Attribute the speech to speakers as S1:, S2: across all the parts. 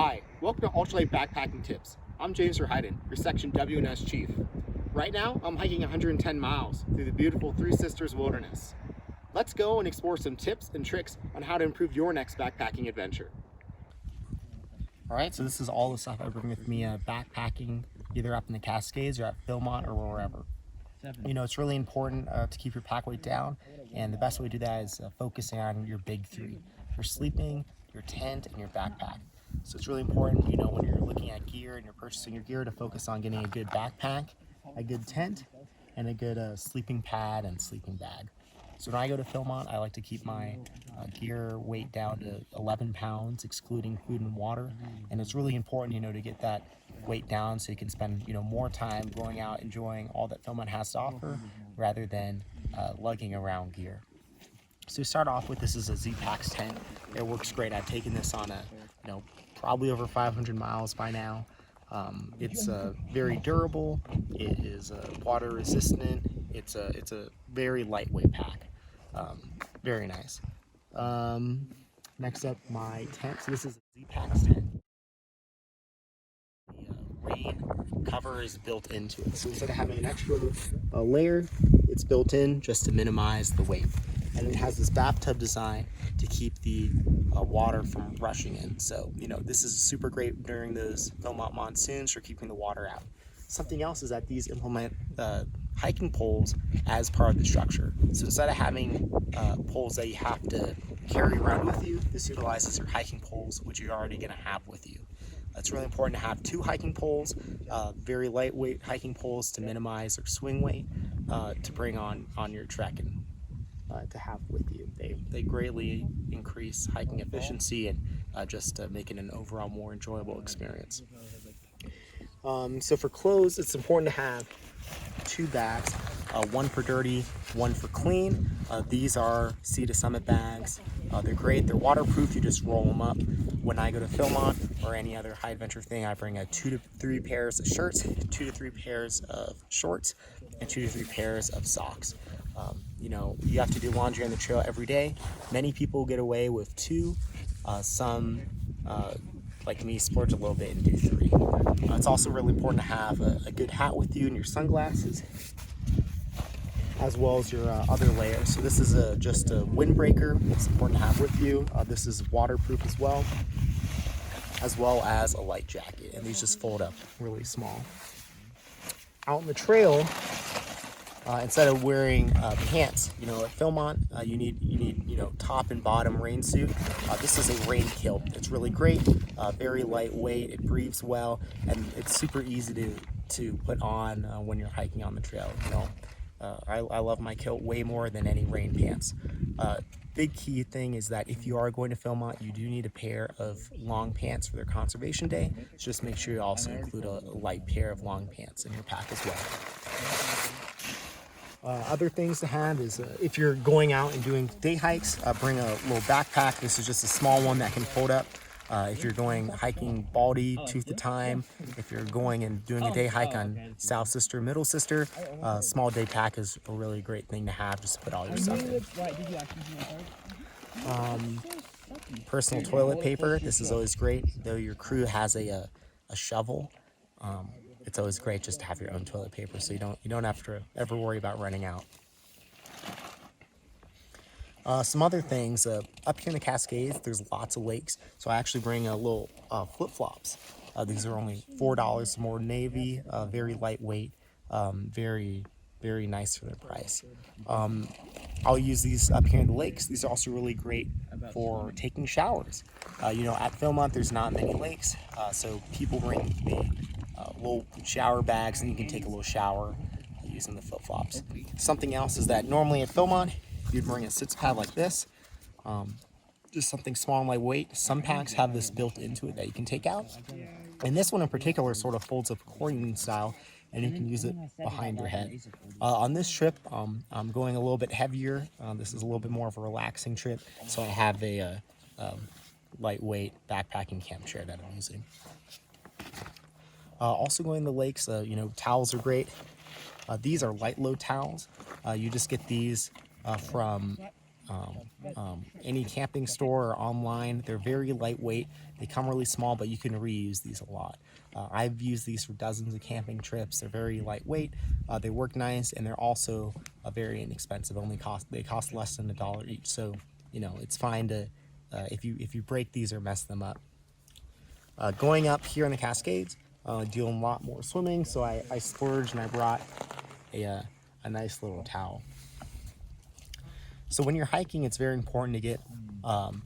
S1: Hi, welcome to Ultralight Backpacking Tips. I'm James Verheyden, your Section W&S Chief. Right now, I'm hiking 110 miles through the beautiful Three Sisters Wilderness. Let's go and explore some tips and tricks on how to improve your next backpacking adventure. All right, so this is all the stuff I bring with me backpacking, either up in the Cascades or at Philmont or wherever. You know, it's really important to keep your pack weight down, and the best way to do that is focusing on your big three: your sleeping, your tent, and your backpack. So it's really important, you know, when you're looking at gear and you're purchasing your gear, to focus on getting a good backpack, a good tent, and a good sleeping pad and sleeping bag. So when I go to Philmont, I like to keep my gear weight down to 11 pounds, excluding food and water. And it's really important, you know, to get that weight down so you can spend, you know, more time going out enjoying all that Philmont has to offer rather than lugging around gear. So to start off with, this is a Z-Pax tent. It works great. I've taken this on probably over 500 miles by now. It's very durable. It is water resistant. It's a very lightweight pack. Very nice. Next up, my tent. So this is a Z-Pax tent. The rain cover is built into it. So instead of having an extra layer, it's built in just to minimize the weight. And it has this bathtub design to keep the water from rushing in. So, you know, this is super great during those Philmont monsoons for keeping the water out. Something else is that these implement hiking poles as part of the structure. So instead of having poles that you have to carry around with you, this utilizes your hiking poles, which you're already going to have with you. It's really important to have two hiking poles, very lightweight hiking poles to minimize their swing weight to bring on your trek and to have with you. They greatly increase hiking efficiency and just make it an overall more enjoyable experience. So for clothes, it's important to have two bags, one for dirty, one for clean. These are Sea to Summit bags. They're great. They're waterproof. You just roll them up. When I go to Philmont or any other high adventure thing, I bring 2 to 3 pairs of shirts, 2 to 3 pairs of shorts, and 2 to 3 pairs of socks. You know, you have to do laundry on the trail every day. Many people get away with 2. Some, like me, splurge a little bit and do 3. It's also really important to have a good hat with you and your sunglasses, as well as your other layers. So this is just a windbreaker. It's important to have with you. This is waterproof as well as a light jacket. And these just fold up really small. Out on the trail, instead of wearing pants, you know, at Philmont, you need top and bottom rain suit. This is a rain kilt. It's really great, very lightweight. It breathes well, and it's super easy to put on when you're hiking on the trail. You know, I love my kilt way more than any rain pants. Big key thing is that if you are going to Philmont, you do need a pair of long pants for their conservation day. So just make sure you also include a light pair of long pants in your pack as well. Other things to have is if you're going out and doing day hikes, bring a little backpack. This is just a small one that can fold up. If you're going hiking Baldy, Tooth to Time, if you're going and doing a day hike on South Sister, Middle Sister, small day pack is a really great thing to have, just to put all your stuff in. Personal toilet paper. This is always great. Though your crew has a shovel, it's always great just to have your own toilet paper, so you don't have to ever worry about running out. Some other things, up here in the Cascades, there's lots of lakes, so I actually bring a little flip-flops. These are only $4, more navy, very lightweight, very, very nice for their price. I'll use these up here in the lakes. These are also really great for taking showers. You know, at Philmont, there's not many lakes, so people bring the little shower bags, and you can take a little shower using the flip-flops. Something else is that normally at Philmont, you'd bring a sits pad like this, just something small and lightweight. Some packs have this built into it that you can take out, and this one in particular sort of folds up accordion style, and you can use it behind your head. On this trip, I'm going a little bit heavier. This is a little bit more of a relaxing trip, so I have a lightweight backpacking camp chair that I'm using. Also going to the lakes, you know, towels are great. These are light load towels. You just get these from any camping store or online. They're very lightweight. They come really small, but you can reuse these a lot. I've used these for dozens of camping trips. They're very lightweight. They work nice, and they're also very inexpensive. They cost less than $1 each. So it's fine to if you break these or mess them up. Going up here in the Cascades, doing a lot more swimming. So I splurged and I brought a nice little towel. So when you're hiking, it's very important to get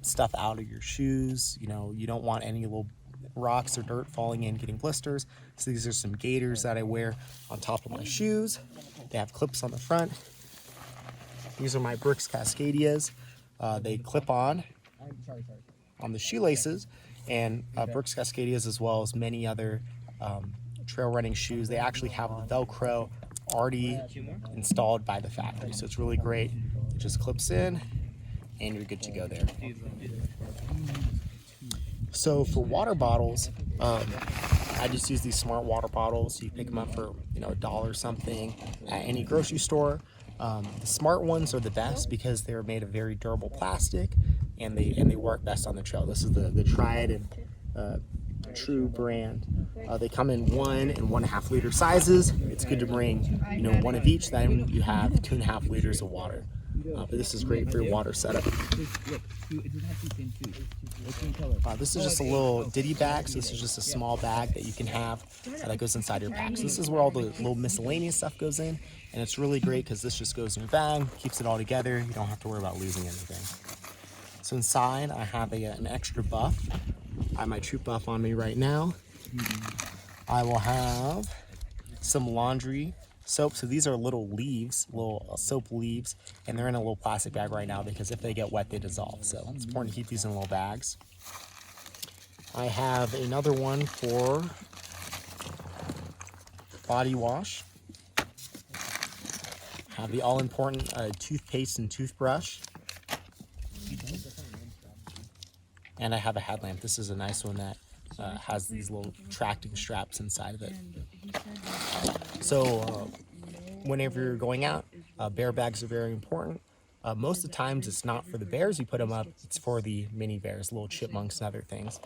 S1: stuff out of your shoes. You don't want any little rocks or dirt falling in, getting blisters. So these are some gaiters that I wear on top of my shoes. They have clips on the front. These are my Brooks Cascadias. They clip on the shoelaces, and Brooks Cascadias, as well as many other trail running shoes, they actually have the Velcro already installed by the factory. So it's really great. It just clips in and you're good to go there. So for water bottles, I just use these smart water bottles. You pick them up for $1 or something at any grocery store. The smart ones are the best because they're made of very durable plastic, and they work best on the trail. This is the tried and true brand. They come in 1 and 1.5 liter sizes. It's good to bring one of each, then you have 2.5 liters of water. But this is great for your water setup. This is just a little ditty bag. So this is just a small bag that you can have that goes inside your pack. So this is where all the little miscellaneous stuff goes in, and it's really great because this just goes in your bag, keeps it all together. You don't have to worry about losing anything. So inside I have an extra buff. I have my Troop Buff on me right now. I will have some laundry soap. So these are little leaves, little soap leaves, and they're in a little plastic bag right now because if they get wet, they dissolve. So it's important to keep these in little bags. I have another one for body wash. I have the all-important toothpaste and toothbrush. And I have a headlamp. This is a nice one that has these little tracting straps inside of it. So whenever you're going out, bear bags are very important. Most of the times it's not for the bears you put them up, it's for the mini bears, little chipmunks and other things.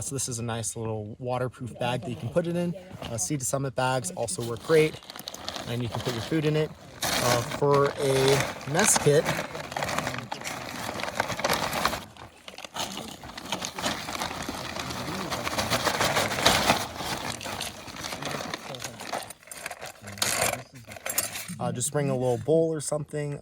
S1: So this is a nice little waterproof bag that you can put it in. Sea to Summit bags also work great, and you can put your food in it. For a mess kit, just bring a little bowl or something.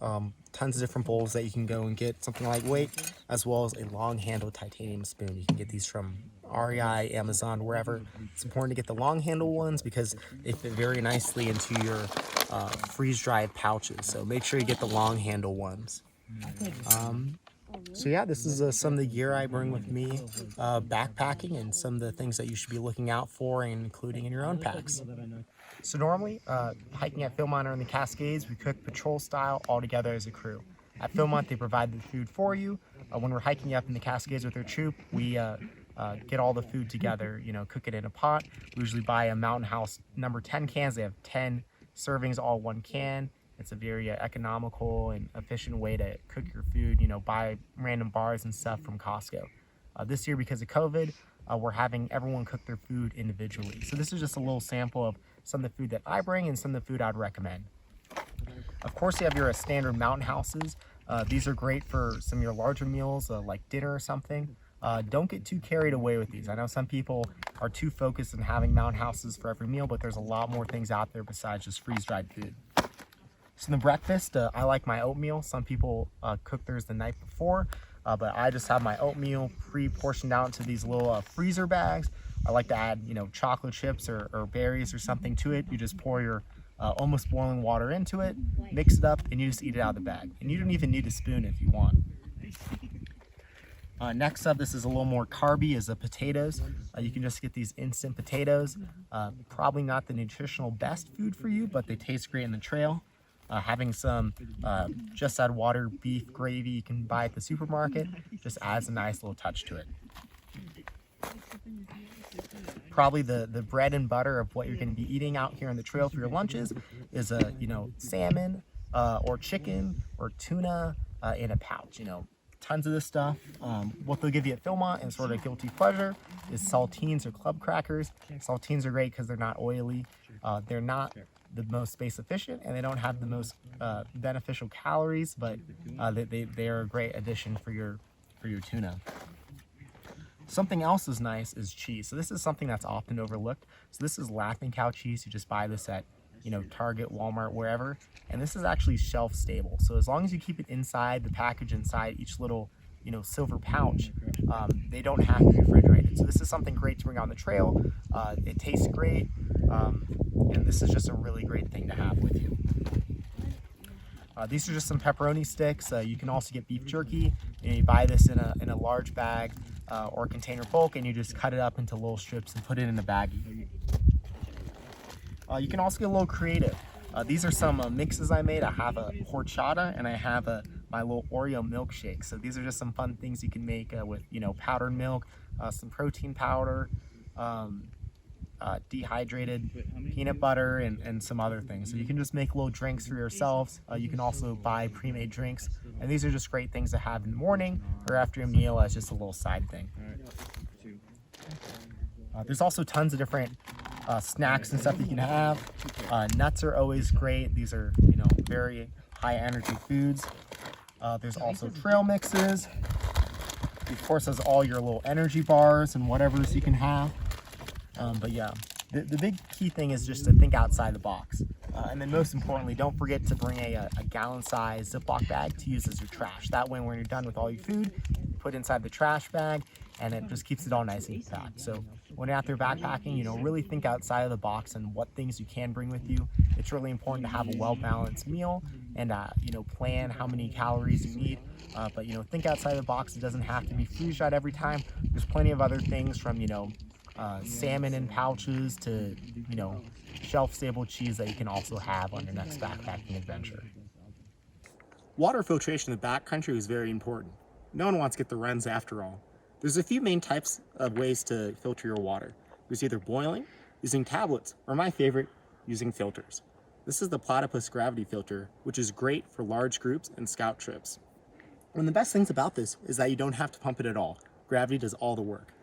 S1: Tons of different bowls that you can go and get, something lightweight, as well as a long-handled titanium spoon. You can get these from REI, Amazon, wherever. It's important to get the long-handled ones because they fit very nicely into your freeze-dried pouches. So make sure you get the long-handled ones. So yeah, this is some of the gear I bring with me backpacking, and some of the things that you should be looking out for and including in your own packs. So normally, hiking at Philmont or in the Cascades, we cook patrol style all together as a crew. At Philmont, they provide the food for you. When we're hiking up in the Cascades with our troop, we get all the food together, cook it in a pot. We usually buy a Mountain House number 10 cans. They have 10 servings, all 1 can. It's a very economical and efficient way to cook your food, buy random bars and stuff from Costco. This year, because of COVID, we're having everyone cook their food individually. So this is just a little sample of some of the food that I bring and some of the food I'd recommend. Of course, you have your standard Mountain Houses. These are great for some of your larger meals, like dinner or something. Don't get too carried away with these. I know some people are too focused on having Mountain Houses for every meal, but there's a lot more things out there besides just freeze-dried food. So in the breakfast, I like my oatmeal. Some people cook theirs the night before, but I just have my oatmeal pre-portioned out into these little freezer bags. I like to add, chocolate chips or berries or something to it. You just pour your almost boiling water into it, mix it up, and you just eat it out of the bag. And you don't even need a spoon if you want. Next up, this is a little more carby, is the potatoes. You can just get these instant potatoes. Probably not the nutritional best food for you, but they taste great in the trail. Having some just add water beef gravy you can buy at the supermarket just adds a nice little touch to it. Probably the bread and butter of what you're going to be eating out here on the trail for your lunches is salmon or chicken or tuna. in a pouch. You know, tons of this stuff. What they'll give you at Philmont and sort of guilty pleasure is saltines or club crackers. Saltines are great because they're not oily. They're not the most space efficient, and they don't have the most beneficial calories, but they're a great addition for your tuna. Something else is nice is cheese. So this is something that's often overlooked. So this is Laughing Cow cheese. You just buy this at, you know, Target, Walmart, wherever. And this is actually shelf stable. So as long as you keep it inside the package, inside each little, you know, silver pouch, they don't have to be refrigerated. So this is something great to bring on the trail. It tastes great. And this is just a really great thing to have with you. These are just some pepperoni sticks. You can also get beef jerky. You buy this in a large bag or container bulk, and you just cut it up into little strips and put it in a baggie. You can also get a little creative. These are some mixes I made. I have a horchata and I have my little Oreo milkshake. So these are just some fun things you can make with, you know, powdered milk, some protein powder, dehydrated peanut butter, and some other things. So you can just make little drinks for yourselves. You can also buy pre-made drinks, and these are just great things to have in the morning or after a meal as just a little side thing. There's also tons of different snacks and stuff you can have. Nuts are always great. These are, you know, very high energy foods. There's also trail mixes. Of course, there's all your little energy bars and whatever's you can have. But yeah, the big key thing is just to think outside the box. And then most importantly, don't forget to bring a gallon-sized Ziploc bag to use as your trash. That way, when you're done with all your food, you put it inside the trash bag, and it just keeps it all nice and packed. So when you're out there backpacking, you know, really think outside of the box and what things you can bring with you. It's really important to have a well-balanced meal and, you know, plan how many calories you need. But, you know, think outside the box. It doesn't have to be freeze-dried every time. There's plenty of other things from, you know, salmon in pouches to, you know, shelf-stable cheese that you can also have on your next backpacking adventure. Water filtration in the backcountry is very important. No one wants to get the runs after all. There's a few main types of ways to filter your water. There's either boiling, using tablets, or my favorite, using filters. This is the Platypus gravity filter, which is great for large groups and scout trips. One of the best things about this is that you don't have to pump it at all. Gravity does all the work.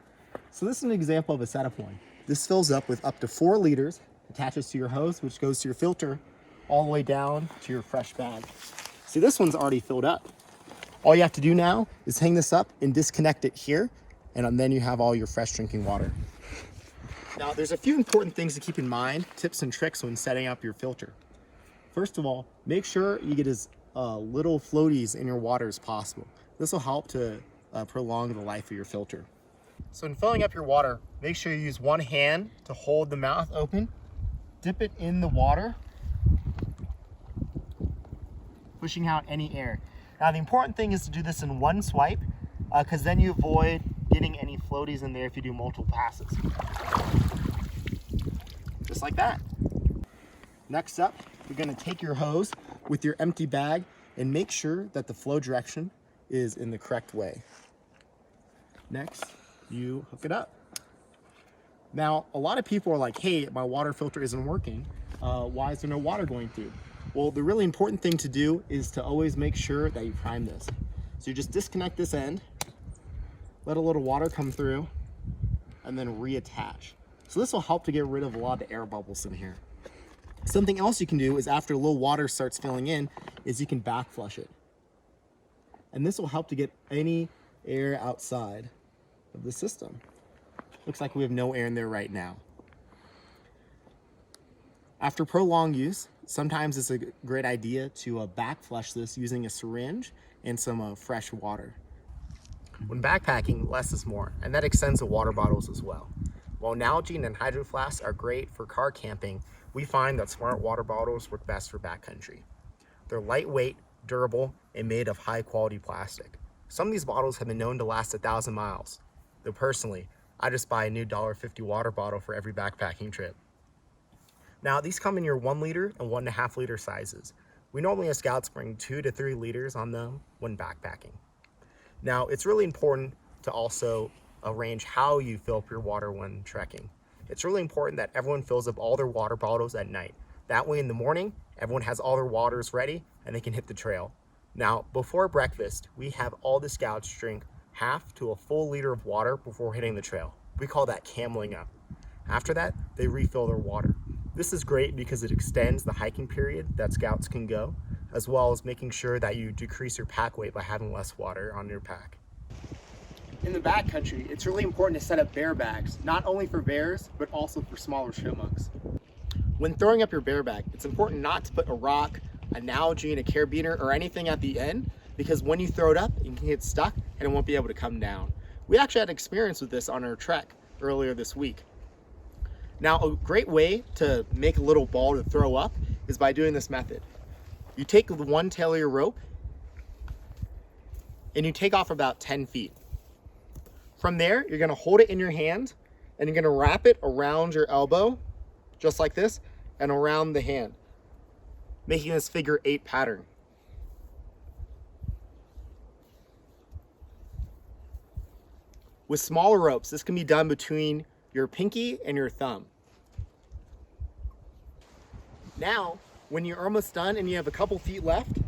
S1: So this is an example of a setup one. This fills up with up to 4 liters, attaches to your hose, which goes to your filter, all the way down to your fresh bag. See, this one's already filled up. All you have to do now is hang this up and disconnect it here, and then you have all your fresh drinking water. Now, there's a few important things to keep in mind, tips and tricks when setting up your filter. First of all, make sure you get as little floaties in your water as possible. This will help to prolong the life of your filter. So in filling up your water, make sure you use one hand to hold the mouth open, dip it in the water, pushing out any air. Now the important thing is to do this in one swipe, because then you avoid getting any floaties in there if you do multiple passes. Just like that. Next up, you're going to take your hose with your empty bag and make sure that the flow direction is in the correct way. Next, you hook it up. Now, a lot of people are like, hey, my water filter isn't working. Why is there no water going through? Well, the really important thing to do is to always make sure that you prime this. So you just disconnect this end, let a little water come through, and then reattach. So this will help to get rid of a lot of the air bubbles in here. Something else you can do is after a little water starts filling in, is you can back flush it. And this will help to get any air outside of the system. Looks like we have no air in there right now. After prolonged use, sometimes it's a great idea to back flush this using a syringe and some fresh water. When backpacking, less is more, and that extends to water bottles as well. While Nalgene and Hydro Flasks are great for car camping, we find that smart water bottles work best for backcountry. They're lightweight, durable, and made of high quality plastic. Some of these bottles have been known to last 1,000 miles. Though personally, I just buy a new $1.50 water bottle for every backpacking trip. Now, these come in your 1 liter and 1.5 liter sizes. We normally as scouts bring 2 to 3 liters on them when backpacking. Now, it's really important to also arrange how you fill up your water when trekking. It's really important that everyone fills up all their water bottles at night. That way in the morning, everyone has all their waters ready and they can hit the trail. Now, before breakfast, we have all the scouts drink half to a full liter of water before hitting the trail. We call that cameling up. After that, they refill their water. This is great because it extends the hiking period that scouts can go, as well as making sure that you decrease your pack weight by having less water on your pack. In the backcountry, it's really important to set up bear bags, not only for bears, but also for smaller chipmunks. When throwing up your bear bag, it's important not to put a rock, an algae, a carabiner, or anything at the end, because when you throw it up, it can get stuck and it won't be able to come down. We actually had experience with this on our trek earlier this week. Now, a great way to make a little ball to throw up is by doing this method. You take the one tail of your rope and you take off about 10 feet. From there, you're gonna hold it in your hand and you're gonna wrap it around your elbow, just like this, and around the hand, making this figure 8 pattern. With smaller ropes, this can be done between your pinky and your thumb. Now, when you're almost done and you have a couple feet left,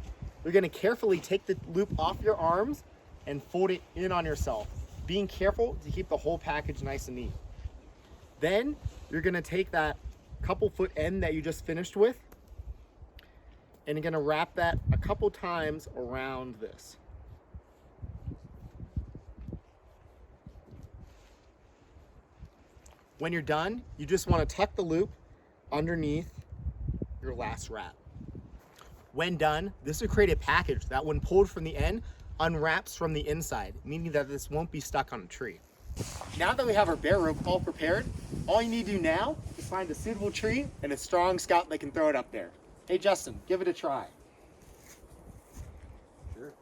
S1: you're gonna carefully take the loop off your arms and fold it in on yourself, being careful to keep the whole package nice and neat. Then, you're gonna take that couple foot end that you just finished with, and you're gonna wrap that a couple times around this. When you're done, you just want to tuck the loop underneath your last wrap. When done, this will create a package that when pulled from the end, unwraps from the inside, meaning that this won't be stuck on a tree. Now that we have our bear rope all prepared, all you need to do now is find a suitable tree and a strong scout that can throw it up there. Hey Justin, give it a try. Sure.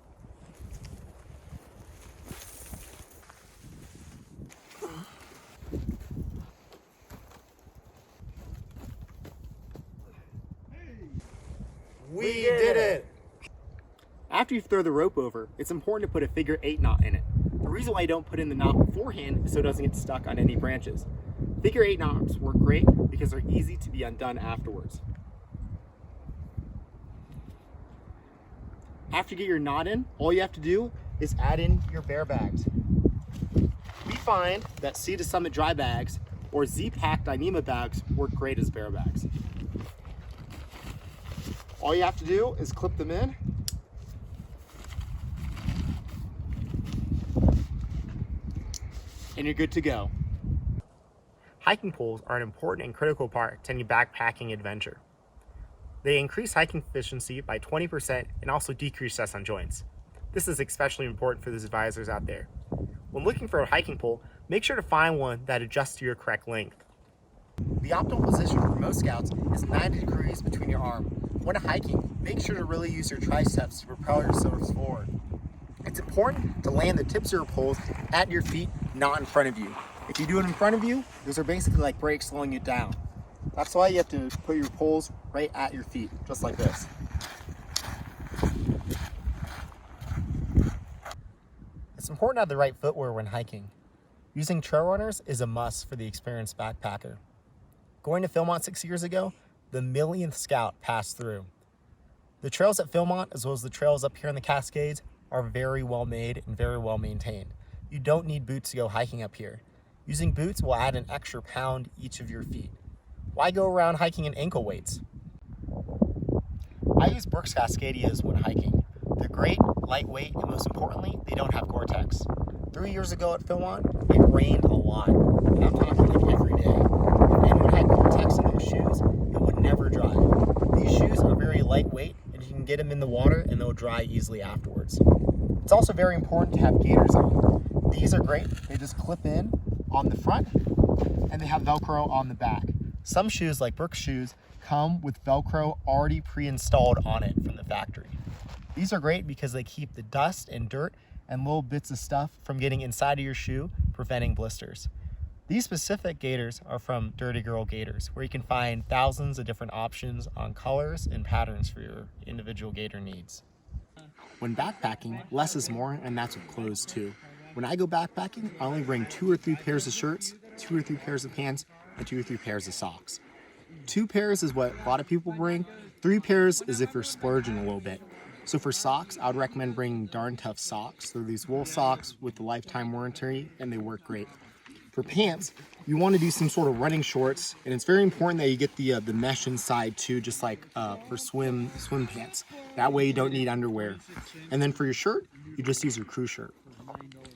S1: We did it! After you throw the rope over, it's important to put a figure 8 knot in it. The reason why you don't put in the knot beforehand is so it doesn't get stuck on any branches. Figure 8 knots work great because they're easy to be undone afterwards. After you get your knot in, all you have to do is add in your bear bags. We find that Sea to Summit dry bags or Z-Pack Dyneema bags work great as bear bags. All you have to do is clip them in. And you're good to go. Hiking poles are an important and critical part to any backpacking adventure. They increase hiking efficiency by 20% and also decrease stress on joints. This is especially important for those advisors out there. When looking for a hiking pole, make sure to find one that adjusts to your correct length. The optimal position for most scouts is 90 degrees between your arm. When hiking, make sure to really use your triceps to propel yourselves forward. It's important to land the tips of your poles at your feet, not in front of you. If you do it in front of you, those are basically like brakes slowing you down. That's why you have to put your poles right at your feet, just like this. It's important to have the right footwear when hiking. Using trail runners is a must for the experienced backpacker. Going to Philmont 6 years ago, the millionth scout passed through. The trails at Philmont, as well as the trails up here in the Cascades, are very well made and very well maintained. You don't need boots to go hiking up here. Using boots will add an extra pound each of your feet. Why go around hiking in ankle weights? I use Brooks Cascadias when hiking. They're great, lightweight, and most importantly, they don't have Gore-Tex. 3 years ago at Philmont, it rained a lot, and I'm talking like every day. If anyone had Gore-Tex in their shoes, it would never dry. These shoes are very lightweight, and you can get them in the water and they'll dry easily afterwards. It's also very important to have gaiters on. These are great. They just clip in on the front, and they have Velcro on the back. Some shoes, like Brooks shoes, come with Velcro already pre-installed on it from the factory. These are great because they keep the dust and dirt and little bits of stuff from getting inside of your shoe, preventing blisters. These specific gaiters are from Dirty Girl Gaiters, where you can find thousands of different options on colors and patterns for your individual gaiter needs. When backpacking, less is more, and that's with clothes too. When I go backpacking, I only bring 2 or 3 pairs of shirts, 2 or 3 pairs of pants, and 2 or 3 pairs of socks. 2 pairs is what a lot of people bring. 3 pairs is if you're splurging a little bit. So for socks, I would recommend bringing Darn Tough socks. They're these wool socks with the lifetime warranty, and they work great. For pants, you want to do some sort of running shorts, and it's very important that you get the mesh inside too, just like for swim pants. That way you don't need underwear. And then for your shirt, you just use your crew shirt.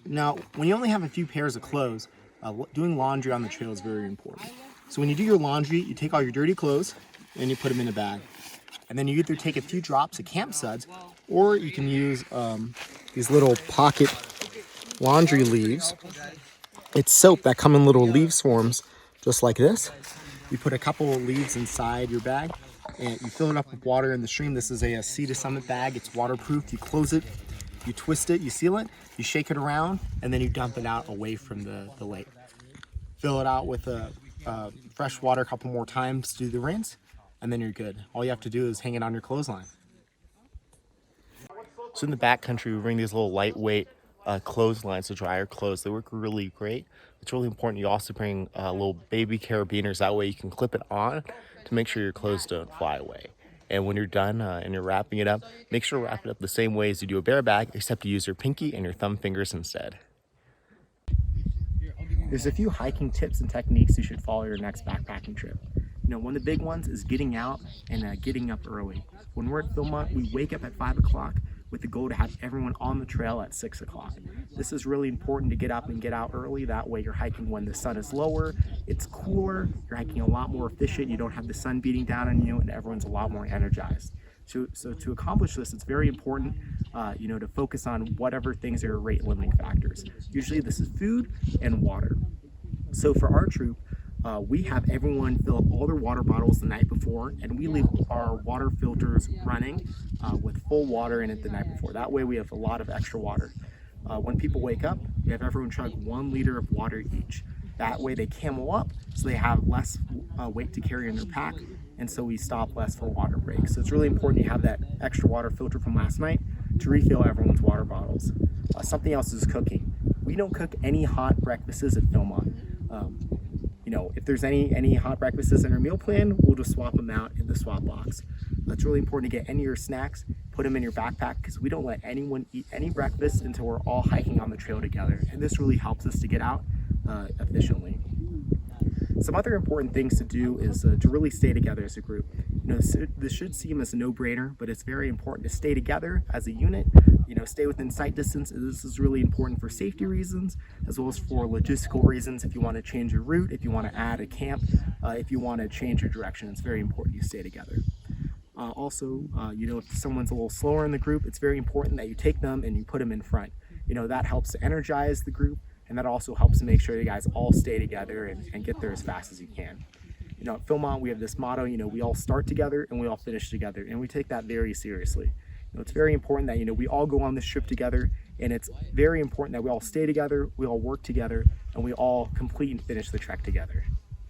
S1: Now, when you only have a few pairs of clothes, doing laundry on the trail is very important. So when you do your laundry, you take all your dirty clothes and you put them in a bag. And then you either take a few drops of camp suds, or you can use these little pocket laundry leaves. It's soap that come in little leaf swarms, just like this. You put a couple of leaves inside your bag, and you fill it up with water in the stream. This is a Sea to Summit bag. It's waterproof. You close it, you twist it, you seal it, you shake it around, and then you dump it out away from the lake. Fill it out with fresh water a couple more times to do the rinse, and then you're good. All you have to do is hang it on your clothesline. So in the backcountry, we bring these little lightweight clotheslines to dry our clothes. They work really great. It's really important you also bring little baby carabiners. That way you can clip it on to make sure your clothes don't fly away. And when you're done and you're wrapping it up, make sure to wrap it up the same way as you do a bear bag, except you use your pinky and your thumb fingers instead. There's a few hiking tips and techniques you should follow your next backpacking trip. One of the big ones is getting out and getting up early. When we're at Philmont, we wake up at 5 o'clock with the goal to have everyone on the trail at 6 o'clock. This is really important to get up and get out early. That way you're hiking when the sun is lower, it's cooler, you're hiking a lot more efficient, you don't have the sun beating down on you, and everyone's a lot more energized. So to accomplish this, it's very important to focus on whatever things are your rate limiting factors. Usually this is food and water. So for our troop, we have everyone fill up all their water bottles the night before, and we leave our water filters running with full water in it the night before. That way we have a lot of extra water. When people wake up, we have everyone chug 1 liter of water each. That way they camel up, so they have less weight to carry in their pack, and so we stop less for water breaks. So it's really important you have that extra water filter from last night to refill everyone's water bottles. Something else is cooking. We don't cook any hot breakfasts at Philmont. If there's any hot breakfasts in our meal plan, we'll just swap them out in the swap box. It's really important to get any of your snacks, put them in your backpack, because we don't let anyone eat any breakfast until we're all hiking on the trail together. And this really helps us to get out efficiently. Some other important things to do is to really stay together as a group. This should seem as a no-brainer, but it's very important to stay together as a unit. Stay within sight distance. This is really important for safety reasons, as well as for logistical reasons. If you want to change your route, if you want to add a camp, if you want to change your direction, it's very important you stay together. If someone's a little slower in the group, it's very important that you take them and you put them in front. That helps to energize the group, and that also helps to make sure you guys all stay together and get there as fast as you can. At Philmont, we have this motto, we all start together and we all finish together, and we take that very seriously. It's very important that we all go on this trip together, and it's very important that we all stay together, we all work together, and we all complete and finish the trek together.